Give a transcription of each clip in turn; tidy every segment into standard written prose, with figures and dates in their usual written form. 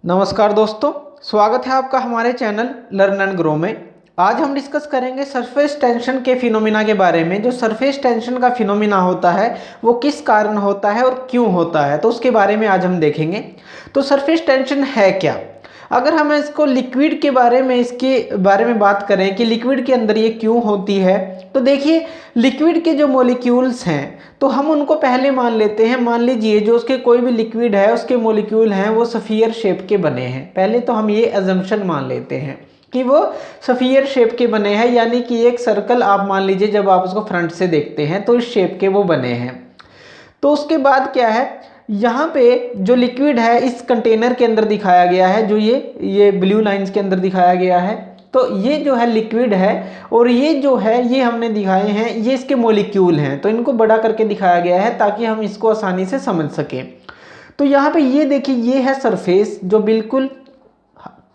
नमस्कार दोस्तों, स्वागत है आपका हमारे चैनल लर्न एंड ग्रो में। आज हम डिस्कस करेंगे सरफेस टेंशन के फिनोमिना के बारे में। जो सरफेस टेंशन का फिनोमिना होता है वो किस कारण होता है और क्यों होता है, तो उसके बारे में आज हम देखेंगे। तो सरफेस टेंशन है क्या? अगर हम इसको लिक्विड के बारे में इसके बारे में बात करें कि लिक्विड के अंदर ये क्यों होती है, तो देखिए लिक्विड के जो मॉलिक्यूल्स हैं तो हम उनको पहले मान लेते हैं। मान लीजिए जो उसके कोई भी लिक्विड है उसके मॉलिक्यूल हैं वो सफियर शेप के बने हैं। पहले तो हम ये अजम्पशन मान लेते हैं कि वो सफियर शेप के बने हैं, यानी कि एक सर्कल आप मान लीजिए जब आप उसको फ्रंट से देखते हैं तो इस शेप के वो बने हैं। तो उसके बाद क्या है, यहाँ पे जो लिक्विड है इस कंटेनर के अंदर दिखाया गया है, जो ये ब्लू लाइंस के अंदर दिखाया गया है। तो ये जो है लिक्विड है और ये जो है ये हमने दिखाए हैं, ये इसके मॉलिक्यूल हैं। तो इनको बड़ा करके दिखाया गया है ताकि हम इसको आसानी से समझ सकें। तो यहाँ पे ये देखिए, ये है सरफेस जो बिल्कुल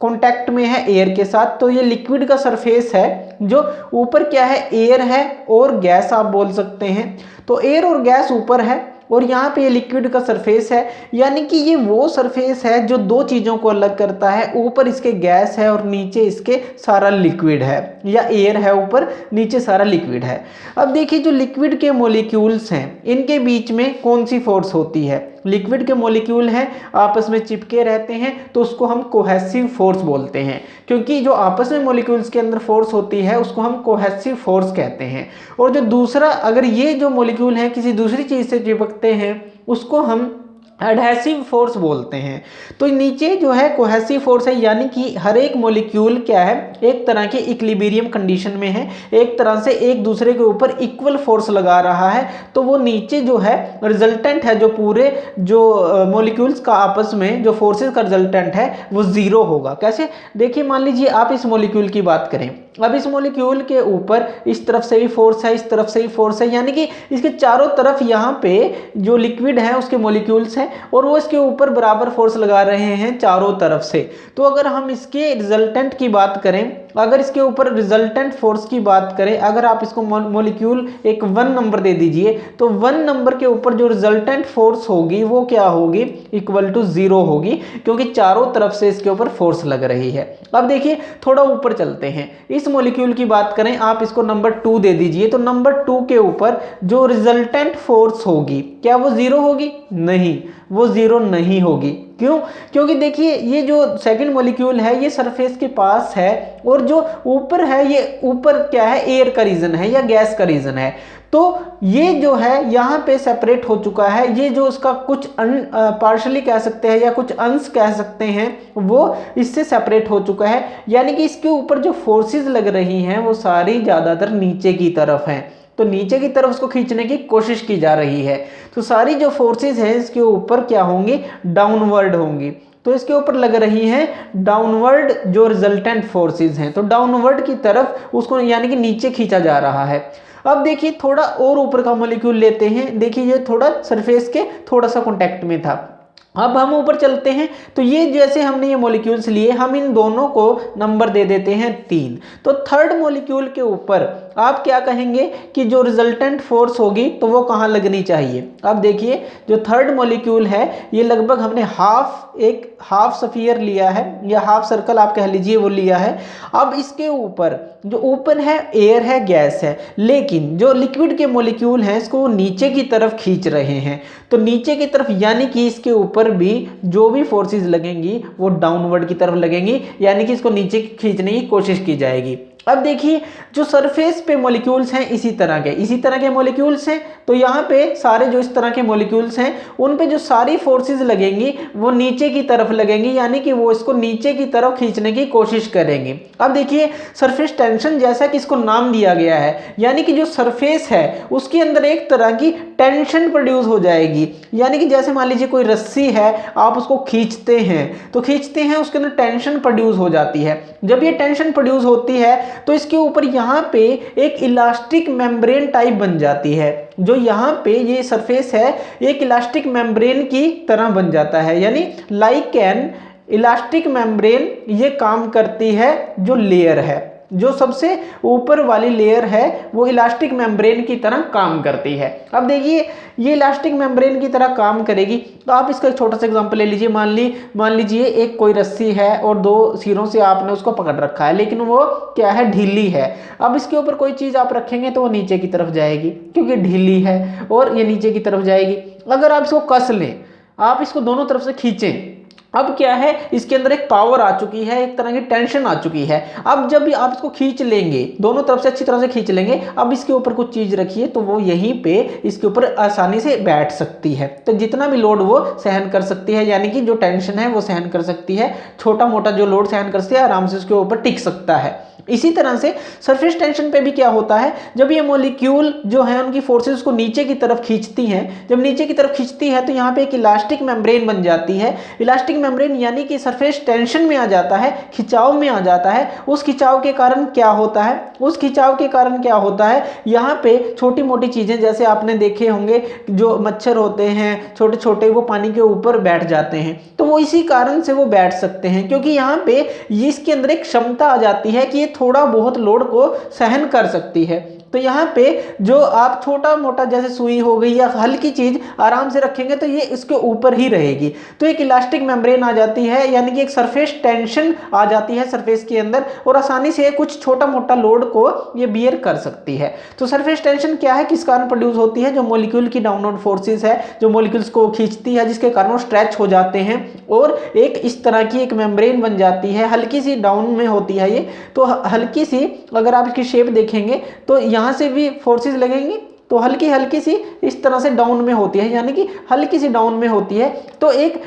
कांटेक्ट में है एयर के साथ। तो ये लिक्विड का सरफेस है, जो ऊपर क्या है, एयर है और गैस आप बोल सकते हैं। तो एयर और गैस ऊपर है और यहाँ पे ये लिक्विड का सरफेस है, यानी कि ये वो सरफेस है जो दो चीज़ों को अलग करता है। ऊपर इसके गैस है और नीचे इसके सारा लिक्विड है, या एयर है ऊपर, नीचे सारा लिक्विड है। अब देखिए जो लिक्विड के मॉलिक्यूल्स हैं इनके बीच में कौन सी फोर्स होती है। लिक्विड के मॉलिक्यूल हैं आपस में चिपके रहते हैं तो उसको हम कोहेसिव फोर्स बोलते हैं, क्योंकि जो आपस में मॉलिक्यूल्स के अंदर फोर्स होती है उसको हम कोहेसिव फोर्स कहते हैं। और जो दूसरा, अगर ये जो मॉलिक्यूल हैं किसी दूसरी चीज़ से चिपकते हैं उसको हम एडहेसिव फोर्स बोलते हैं। तो नीचे जो है कोहेसिव फोर्स है, यानी कि हर एक मॉलिक्यूल क्या है, एक तरह के इक्विलिब्रियम कंडीशन में है, एक तरह से एक दूसरे के ऊपर इक्वल फोर्स लगा रहा है। तो वो नीचे जो है रिजल्टेंट है, जो पूरे जो मॉलिक्यूल्स का आपस में जो फोर्सेस का रिजल्टेंट है वो जीरो होगा। कैसे? देखिए मान लीजिए आप इस मॉलिक्यूल की बात करें, अब इस मॉलिक्यूल के ऊपर इस तरफ से भी फोर्स है, इस तरफ से भी फोर्स है, यानी कि इसके चारों तरफ यहाँ पे जो लिक्विड है उसके मॉलिक्यूल्स हैं और वो इसके ऊपर बराबर फोर्स लगा रहे हैं चारों तरफ से। तो अगर हम इसके रिजल्टेंट की बात करें, अगर इसके ऊपर रिजल्टेंट फोर्स की बात करें, अगर आप इसको मॉलिक्यूल एक 1 नंबर दे दीजिए तो 1 नंबर के ऊपर जो रिजल्टेंट फोर्स होगी वो क्या होगी, इक्वल टू 0 होगी, क्योंकि चारों तरफ से इसके ऊपर फोर्स लग रही है। अब देखिए थोड़ा ऊपर चलते हैं, इस मॉलिक्यूल की बात करें, आप इसको नंबर 2 दे दीजिए तो नंबर 2 के ऊपर जो रिजल्टेंट फोर्स होगी क्या वो 0 होगी? नहीं, वो 0 नहीं होगी। क्यों? क्योंकि देखिए ये जो सेकंड मॉलिक्यूल है ये सरफेस के पास है और जो ऊपर है ये ऊपर क्या है, एयर का रीजन है या गैस का रीजन है। तो ये जो है यहाँ पे सेपरेट हो चुका है, ये जो उसका कुछ पार्शली कह सकते हैं या कुछ अंश कह सकते हैं वो इससे सेपरेट हो चुका है, यानी कि इसके ऊपर जो फोर्सेस लग रही हैं वो सारी ज़्यादातर नीचे की तरफ हैं। तो नीचे की तरफ उसको खींचने की कोशिश की जा रही है। तो सारी जो फोर्सेस हैं इसके ऊपर क्या होंगी, डाउनवर्ड होंगी। तो इसके ऊपर लग रही हैं डाउनवर्ड जो रिजल्टेंट फोर्सेस हैं, तो डाउनवर्ड की तरफ उसको यानी कि नीचे खींचा जा रहा है। अब देखिए थोड़ा और ऊपर का मॉलिक्यूल लेते हैं, देखिए ये थोड़ा सरफेस के थोड़ा सा कांटेक्ट में था। अब हम ऊपर चलते हैं तो ये जैसे हमने ये मॉलिक्यूल्स लिए, हम इन दोनों को नंबर दे देते हैं 3। तो थर्ड मॉलिक्यूल के ऊपर आप क्या कहेंगे कि जो रिजल्टेंट फोर्स होगी तो वो कहाँ लगनी चाहिए। अब देखिए जो थर्ड मॉलिक्यूल है ये लगभग हमने हाफ सफियर लिया है या हाफ सर्कल आप कह लीजिए वो लिया है। अब इसके ऊपर जो ऊपर है एयर है, गैस है, लेकिन जो लिक्विड के मॉलिक्यूल हैं इसको वो नीचे की तरफ खींच रहे हैं। तो नीचे की तरफ यानी कि इसके ऊपर भी जो भी फोर्सेस लगेंगी वो डाउनवर्ड की तरफ लगेंगी, यानी कि इसको नीचे खींचने की कोशिश की जाएगी। अब देखिए जो सरफेस पे मॉलिक्यूल्स हैं इसी तरह के मॉलिक्यूल्स हैं, तो यहाँ पे सारे जो इस तरह के मॉलिक्यूल्स हैं उन पे जो सारी फोर्सेस लगेंगी वो नीचे की तरफ लगेंगी, यानी कि वो इसको नीचे की तरफ खींचने की कोशिश करेंगे। अब देखिए सरफेस टेंशन जैसा कि इसको नाम दिया गया है, यानी कि जो सरफेस है उसके अंदर एक तरह की टेंशन प्रोड्यूस हो जाएगी, यानी कि जैसे मान लीजिए कोई रस्सी है, आप उसको खींचते हैं तो खींचते हैं उसके अंदर टेंशन प्रोड्यूस हो जाती है। जब ये टेंशन प्रोड्यूस होती है तो इसके ऊपर यहाँ पे एक इलास्टिक मेम्ब्रेन टाइप बन जाती है। जो यहाँ पे ये सरफेस है एक इलास्टिक मेम्ब्रेन की तरह बन जाता है, यानी लाइक एन इलास्टिक मेम्ब्रेन ये काम करती है जो लेयर है। जो सबसे ऊपर वाली लेयर है वो इलास्टिक मेम्ब्रेन की तरह काम करती है। अब देखिए ये इलास्टिक मेम्ब्रेन की तरह काम करेगी, तो आप इसका एक छोटा सा एग्जांपल ले लीजिए। मान लीजिए एक कोई रस्सी है और दो सिरों से आपने उसको पकड़ रखा है, लेकिन वो क्या है, ढीली है। अब इसके ऊपर कोई चीज आप रखेंगे तो वो नीचे की तरफ जाएगी क्योंकि ढीली है, और ये नीचे की तरफ जाएगी। अगर आप इसको कस लें, आप इसको दोनों तरफ से खींचें, अब क्या है, इसके अंदर एक पावर आ चुकी है, एक तरह की टेंशन आ चुकी है। अब जब भी आप इसको खींच लेंगे, दोनों तरफ से अच्छी तरह से खींच लेंगे, अब इसके ऊपर कुछ चीज रखिए तो वो यहीं पे इसके ऊपर आसानी से बैठ सकती है। तो जितना भी लोड वो सहन कर सकती है, यानी कि जो टेंशन है वो सहन कर सकती है, छोटा मोटा जो लोड सहन कर सकती है, आराम से उसके ऊपर टिक सकता है। इसी तरह से सरफेस टेंशन पे भी क्या होता है, जब ये मॉलिक्यूल जो है उनकी फोर्सेस को नीचे की तरफ खींचती हैं, जब नीचे की तरफ खींचती है तो यहाँ पे एक इलास्टिक मेम्ब्रेन बन जाती है। इलास्टिक मेम्ब्रेन यानी कि सरफेस टेंशन में आ जाता है, खिंचाव में आ जाता है। उस खिंचाव के कारण क्या होता है, उस खिंचाव के कारण क्या होता है, यहाँ पे छोटी मोटी चीजें जैसे आपने देखे होंगे, जो मच्छर होते हैं छोटे छोटे, वो पानी के ऊपर बैठ जाते हैं। तो वो इसी कारण से वो बैठ सकते हैं, क्योंकि यहाँ पे इसके अंदर एक क्षमता आ जाती है कि ये थोड़ा बहुत लोड को सहन कर सकती है। तो यहाँ पे जो आप छोटा मोटा जैसे सुई हो गई या हल्की चीज आराम से रखेंगे तो ये इसके ऊपर ही रहेगी। तो एक इलास्टिक मेम्ब्रेन आ जाती है, यानी कि एक सरफेस टेंशन आ जाती है सरफेस के अंदर, और आसानी से कुछ छोटा मोटा लोड को ये बियर कर सकती है। तो सरफेस टेंशन क्या है, किस कारण प्रोड्यूस होती है, जो मॉलिक्यूल की डाउनवर्ड फोर्सेस है, जो मॉलिक्यूल्स को खींचती है, जिसके कारण वो स्ट्रेच हो जाते हैं और एक इस तरह की एक मेम्ब्रेन बन जाती है। हल्की सी डाउन में होती है ये, तो हल्की सी, अगर आप इसकी शेप देखेंगे तो यहाँ से भी फोर्सेस लगेंगी, तो हल्की हल्की सी इस तरह से डाउन में होती है, यानी कि हल्की सी डाउन में होती है, तो एक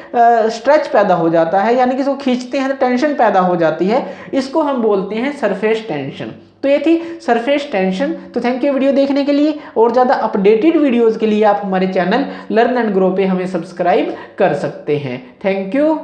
स्ट्रेच पैदा हो जाता है, यानी कि इसको खींचते हैं तो टेंशन पैदा हो जाती है। इसको हम बोलते हैं सरफेस टेंशन। तो ये थी सरफेस टेंशन। तो थैंक यू वीडियो देखने के लिए, और ज़्यादा अपडेटेड वीडियोज़ के लिए आप हमारे चैनल लर्न एंड ग्रो पे हमें सब्सक्राइब कर सकते हैं। Thank you.